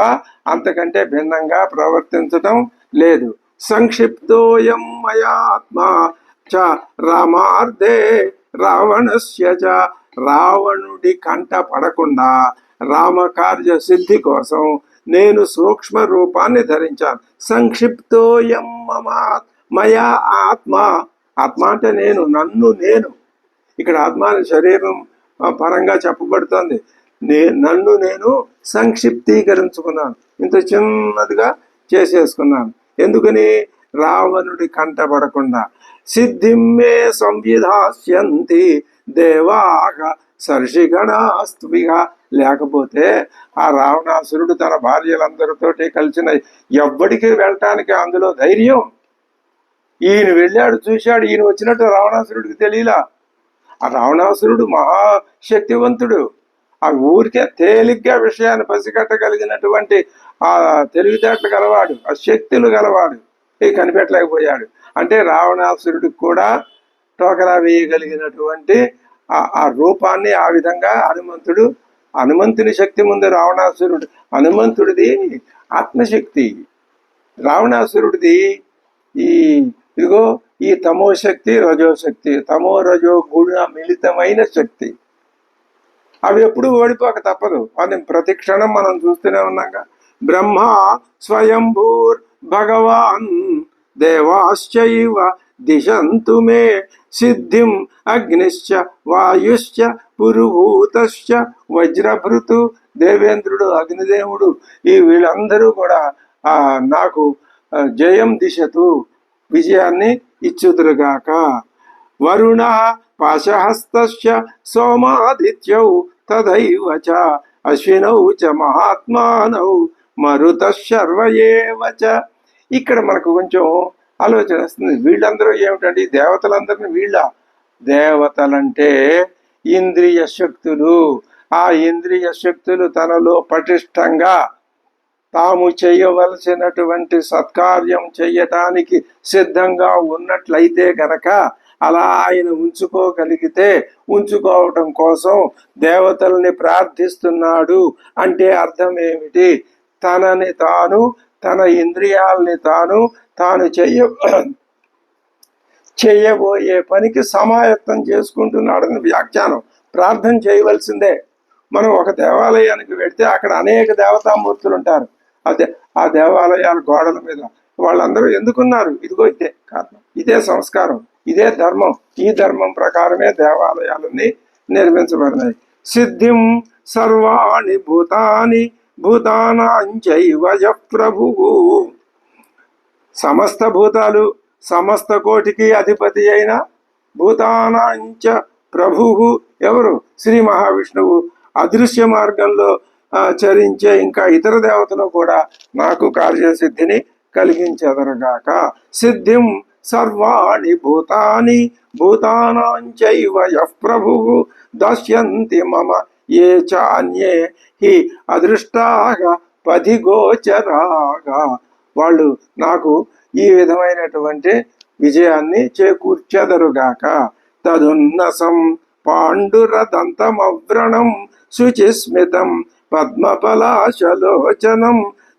అంతకంటే భిన్నంగా ప్రవర్తించటం లేదు. సంక్షిప్తోయం మయాత్మ చ రామార్ధే రావణస్య చ. రావణుడి కంట పడకుండా రామకార్య సిద్ధి కోసం నేను సూక్ష్మ రూపాన్ని ధరించాను. సంక్షిప్తోయం మయా ఆత్మ. ఆత్మ అంటే నేను, నేను. ఇక్కడ ఆత్మ శరీరం పరంగా చెప్పబడుతుంది. నన్ను నేను సంక్షిప్తీకరించుకున్నాను, ఇంత చిన్నదిగా చేసేసుకున్నాను. ఎందుకని? రావణుడి కంటపడకుండా. సిద్ధిమ్మే సంవిధాస్యంతి దేవాగ సర్షిగణాస్త్విగా. లేకపోతే ఆ రావణాసురుడు తన భార్యలందరితోటి కలిసిన ఎవ్వడికి వెళ్ళటానికి అందులో ధైర్యం. ఈయన వెళ్ళాడు, చూశాడు, ఈయన వచ్చినట్టు రావణాసురుడికి తెలియలా. ఆ రావణాసురుడు మహాశక్తివంతుడు. ఆ ఊరికే తేలిగ్గా విషయాన్ని పసిగట్టగలిగినటువంటి ఆ తెలివితేటలు గలవాడు, ఆ శక్తులు గలవాడు. కనిపెట్టలేకపోయాడు. అంటే రావణాసురుడికి కూడా టోకరా వేయగలిగినటువంటి ఆ రూపాన్ని ఆ విధంగా హనుమంతుని శక్తి ముందు రావణాసురుడు, హనుమంతుడిది ఆత్మశక్తి, రావణాసురుడిది ఇదిగో ఈ తమో శక్తి, రజోశక్తి, తమో రజో గుణ మిళితమైన శక్తి. అవి ఎప్పుడు ఓడిపోక తప్పదు. అది ప్రతి క్షణం మనం చూస్తూనే ఉన్నాగా. బ్రహ్మ స్వయంభూర్ భగవాన్ దేవాశ్చైవ దిశంతు మే సిద్ధిం అగ్నిశ్చ వాయుశ్చ పురుభూతశ్చ వజ్రభృతు. దేవేంద్రుడు, అగ్నిదేవుడు, ఈ వీళ్ళందరూ కూడా నాకు జయం దిశతు, విజయాన్ని ఇచ్చుదురుగాక. వరుణ పాశహస్తశ్చ సోమాదిత్యౌ తథైవ చ అశ్వినౌ చ మహాత్మానౌ మరుతశర్వయేవ చ. ఇక్కడ మనకు కొంచెం ఆలోచన వస్తుంది. వీళ్ళందరూ ఏమిటండి? దేవతలందరినీ వీళ్ళ. దేవతలంటే ఇంద్రియ శక్తులు. ఆ ఇంద్రియ శక్తులు తనలో పటిష్టంగా తాము చేయవలసినటువంటి సత్కార్యం చెయ్యటానికి సిద్ధంగా ఉన్నట్లయితే గనక అలా ఆయన ఉంచుకోగలిగితే, ఉంచుకోవటం కోసం దేవతల్ని ప్రార్థిస్తున్నాడు అంటే అర్థం ఏమిటి? తనని తాను, తన ఇంద్రియాలని తాను చేయబోయే పనికి సమాయత్తం చేసుకుంటున్నాడని వ్యాఖ్యానం. ప్రార్థన చేయవలసిందే. మనం ఒక దేవాలయానికి వెళితే అక్కడ అనేక దేవతామూర్తులు ఉంటారు. అదే ఆ దేవాలయాల గోడల మీద వాళ్ళందరూ ఎందుకున్నారు? ఇదిగో ఇదే కారణం, ఇదే సంస్కారం, ఇదే ధర్మం. ఈ ధర్మం ప్రకారమే దేవాలయాలన్నీ నిర్మించబడినాయి. సిద్ధిం సర్వాణి భూతాని భూతానాంచైవ యః ప్రభువు. సమస్త భూతాలు, సమస్త కోటికి అధిపతి అయిన భూతానాంచ ప్రభువు ఎవరు? శ్రీ మహావిష్ణువు. అదృశ్య మార్గంలో చరించే ఇంకా ఇతర దేవతలు కూడా నాకు కార్యసిద్ధిని కలిగించెదరుగాక. సిద్ధిం సర్వాణి భూతాని భూతానాంచైవ యః ప్రభువు దశ్యంతి మమ ఏ చాన్యే హి అదృష్టాగా పథిగోచరాగా. వాళ్ళు నాకు ఈ విధమైనటువంటి విజయాన్ని చేకూర్చెదరుగాక. తదున్నసం పాండురదంతమవ్రణం శుచిస్మితం పద్మపలాశలోచనం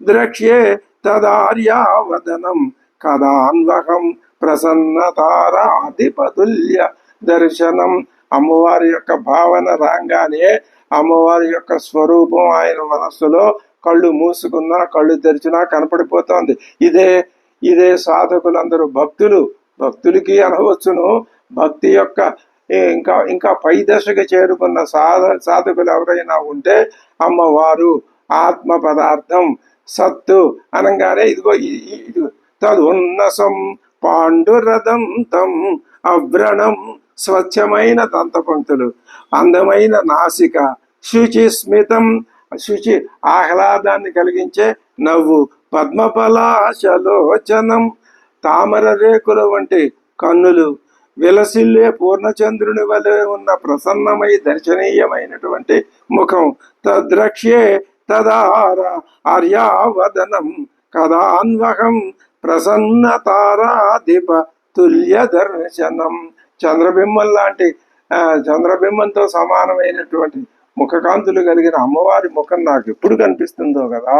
ద్రక్ష్యే తదార్యావదనం కదాన్వహం ప్రసన్నతారాధిపతుల్య దర్శనం. అమ్మవారి యొక్క భావన రాగానే అమ్మవారి యొక్క స్వరూపం ఆయన మనస్సులో కళ్ళు మూసుకున్నా కళ్ళు తెరిచినా కనపడిపోతోంది. ఇదే సాధకులందరూ భక్తులకి అనవచ్చును. భక్తి యొక్క ఇంకా పై దశకు చేరుకున్న సాధకులు ఎవరైనా ఉంటే అమ్మవారు ఆత్మ పదార్థం సత్తు అనగానే ఇదిగో తదున్నసం పాండురదంతం అవ్రణం. స్వచ్ఛమైన దంతపంక్తులు, అందమైన నాసిక, శుచి స్మితం, శుచి ఆహ్లాదాన్ని కలిగించే నవ్వు, పద్మపలాశలోచనం తామర రేకుల వంటి కన్నులు, విలసిల్లే పూర్ణచంద్రుని వలె ఉన్న ప్రసన్నమై దర్శనీయమైనటువంటి ముఖం. తద్రక్ష్యే తదార ఆర్యావదనం కదాన్వహం ప్రసన్నతారాధిప తుల్య దర్శనం. చంద్రబింబం లాంటి చంద్రబింబంతో సమానమైనటువంటి ముఖకాంతులు కలిగిన అమ్మవారి ముఖం నాకు ఎప్పుడు కనిపిస్తుందో కదా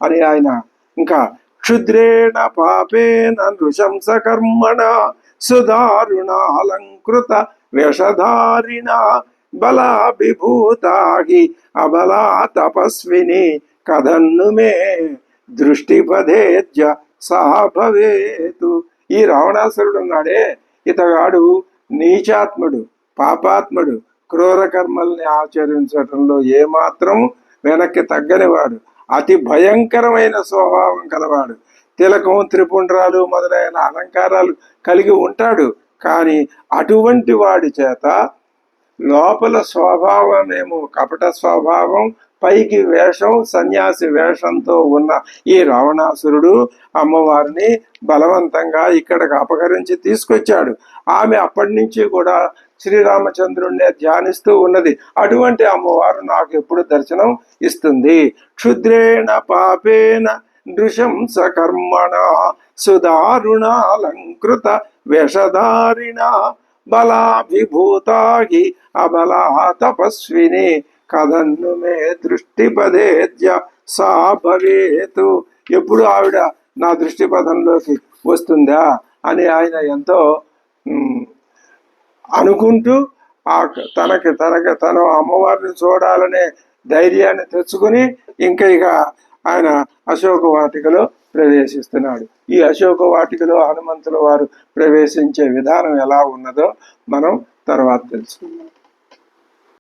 అని ఆయన ఇంకా క్షుద్రేణ పాపేన నృశంస కర్మణ సుదారుణాలంకృత వేషధారిణ బలా విభూతాహి అబలా తపస్విని కదన్ను మే దృష్టిపదేజ్య సా భవేతు. ఈ రావణాసురుడు ఉన్నాడే, ఇతగాడు నీచాత్ముడు, పాపాత్ముడు, క్రూర కర్మల్ని ఆచరించటంలో ఏమాత్రం వెనక్కి తగ్గనివాడు. అతి భయంకరమైన స్వభావం కలవాడు. తిలకం, త్రిపుండ్రాలు మొదలైన అలంకారాలు కలిగి ఉంటాడు. కానీ అటువంటి వాడి చేత లోపల స్వభావమేమో కపట స్వభావం, పైకి వేషం, సన్యాసి వేషంతో ఉన్న ఈ రావణాసురుడు అమ్మవారిని బలవంతంగా ఇక్కడికి అపహరించి తీసుకొచ్చాడు. ఆమె అప్పటి నుంచి కూడా శ్రీరామచంద్రుణ్ణి ధ్యానిస్తూ ఉన్నది. అటువంటి అమ్మవారు నాకు ఎప్పుడు దర్శనం ఇస్తుంది. క్షుద్రేణ పాపేన నృశంస కర్మణ సుదారుణాలంకృత వేషధారిణ బలాభిభూతాహి అబలా తపస్విని కథన్ను మే దృష్టిపదేద్య సా భవేతు. ఎప్పుడు ఆవిడ నా దృష్టిపథంలోకి వస్తుందా అని ఆయన ఎంతో అనుకుంటూ తన అమ్మవారిని చూడాలనే ధైర్యాన్ని తెచ్చుకుని ఇక ఆయన అశోక వాటికలో ప్రవేశిస్తున్నాడు. ఈ అశోక వాటికలో హనుమంతుల వారు ప్రవేశించే విధానం ఎలా ఉన్నదో మనం తర్వాత తెలుసుకుందాం.